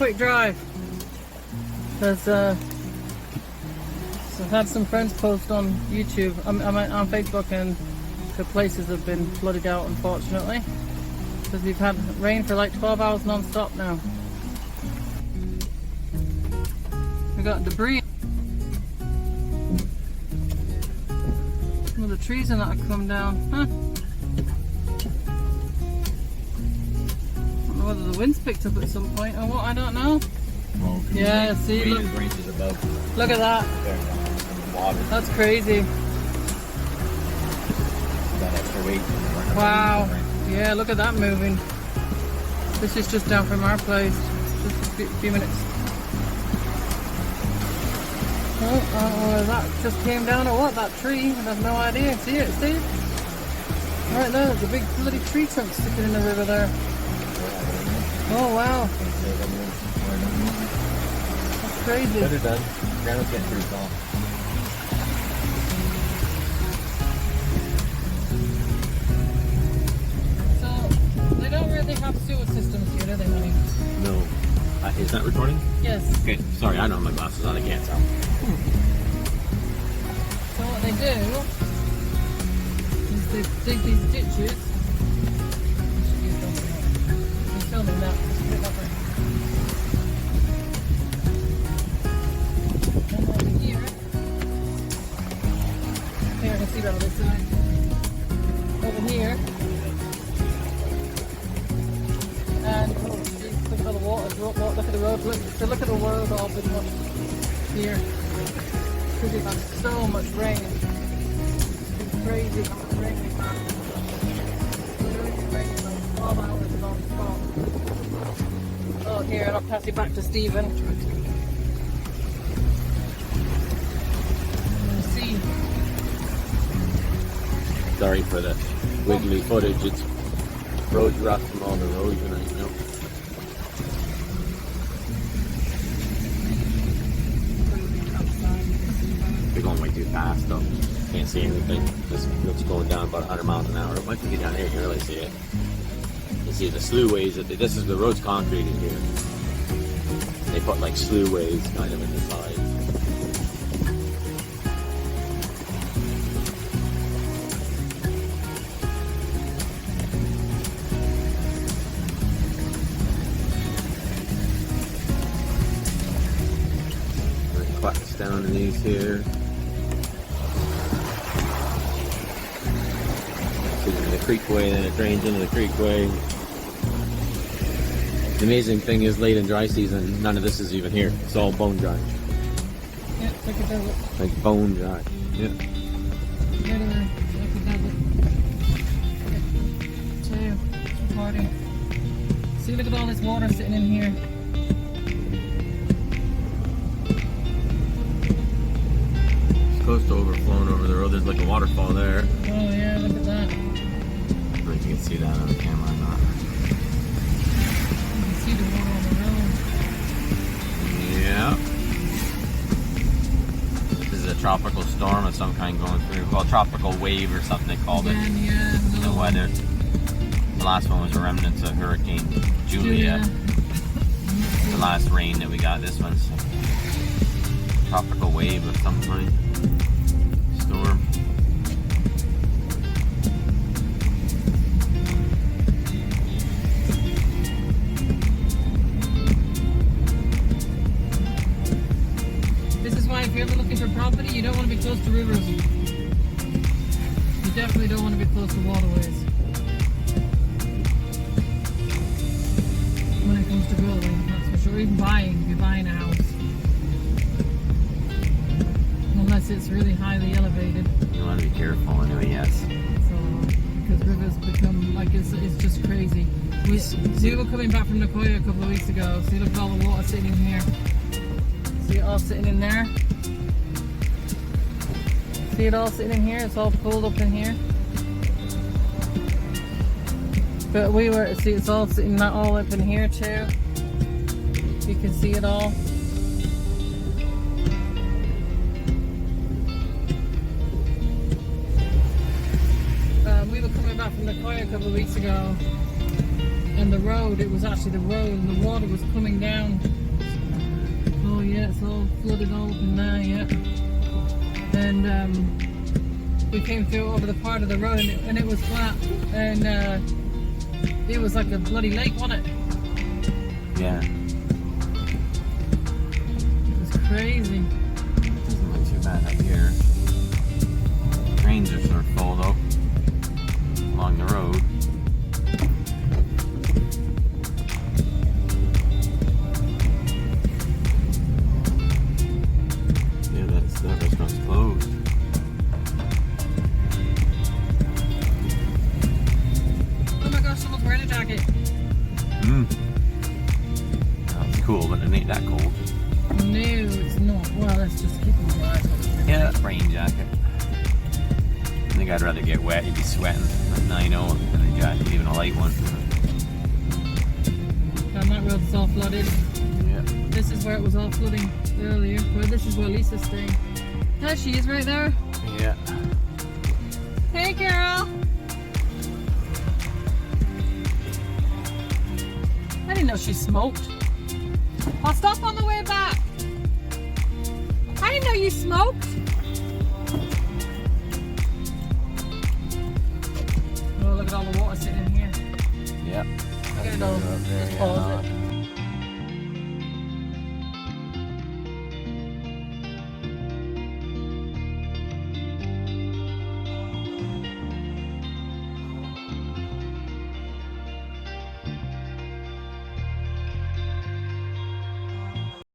quick drive. Because I've had some friends post on YouTube, I'm on Facebook, and the places have been flooded out, unfortunately. Because we've had rain for like 12 hours non-stop now. We got debris. Some of the trees and that have come down. Huh? I don't know whether the wind's picked up at some point or what, I don't know. Well, yeah, see, look. Look at that. That's crazy. That extra weight. Wow. Yeah, look at that moving. This is just down from our place. Just a few minutes. Oh, that just came down or what? That tree? I have no idea. See it, Steve? Right there, there's a big bloody tree trunk sticking in the river there. Oh, wow. That's crazy. Better done. Ground's getting pretty soft. They don't really have sewer systems here, do they, honey? No. Is that recording? Yes. Okay, sorry, I don't have my glasses on, I can't tell. So what they do is they dig these ditches. I'm filming that. Just put it up there. And over here, I can see better this side. Over here. And oh, geez, look at all the water, look at the road, look at the road all been washed here. Because we've had so much rain. It's been crazy how much rain we've had. It's really raining like 12 hours non-stop. Oh, here, and I'll pass you back to Stephen. See. Sorry for the wiggly footage. It's road rust from all the erosion, you know. We're going way too fast though. Can't see anything. This looks going down about 100 miles an hour. Once you get down here, you can really see it. You see the sluways. This is the road's concreted here. They put like sluways kind of in the side. Clucks down in these here. It's in the creekway, then it drains into the creekway. The amazing thing is, late in dry season, none of this is even here. It's all bone dry. Yeah, like a desert. Like bone dry. Yeah. Literally, like a desert. 2, 40. See, look at all this water sitting in here. Close to overflowing over the road. There's like a waterfall there. Oh yeah, look at that. I don't know if you can see that on the camera or not. You can see the water on the road. Yeah. This is a tropical storm of some kind going through. Well, tropical wave or something they called it. Yeah, The weather. The last one was a remnant of Hurricane Julia. The last rain that we got. This one's a tropical wave of some kind. Storm. This is why if you're ever looking for property, you don't want to be close to rivers. You definitely don't want to be close to waterways. When it comes to building, that's for sure. Even buying, if you're buying a house. Unless it's really highly elevated. You want to be careful anyway, yes. So, because rivers become, like, it's just crazy. We were coming back from Nicoya a couple of weeks ago. See, look at all the water sitting in here. See it all sitting in there? See it all sitting in here? It's all pulled up in here. But see, it's all sitting not all up in here too. You can see it all. We were coming back from Nicoya a couple of weeks ago, and the road, it was actually the road, and the water was coming down Yeah, it's all flooded all open now, yeah. And we came through over the part of the road and it was flat. And it was like a bloody lake, wasn't it? Yeah. It was crazy. It doesn't look too bad up here. Trains are sort of full though, along the road. Yeah, that restaurant's closed. Oh my gosh, someone's wearing a jacket. That's cool, but it ain't that cold. No, it's not. Well, let's just keep them dry. Yeah, that's rain jacket. I think I'd rather get wet. You'd be sweating at 9-0 than a jacket, even a light one. And that road's all flooded. Yeah. This is where it was all flooding earlier. Well, this is where Lisa's staying. There she is, right there. Yeah. Hey, girl. I didn't know she smoked. I'll stop on the way back. I didn't know you smoked. Oh, look at all the water sitting in here. Yeah. Look at it all. Up there, Just yeah. pause it.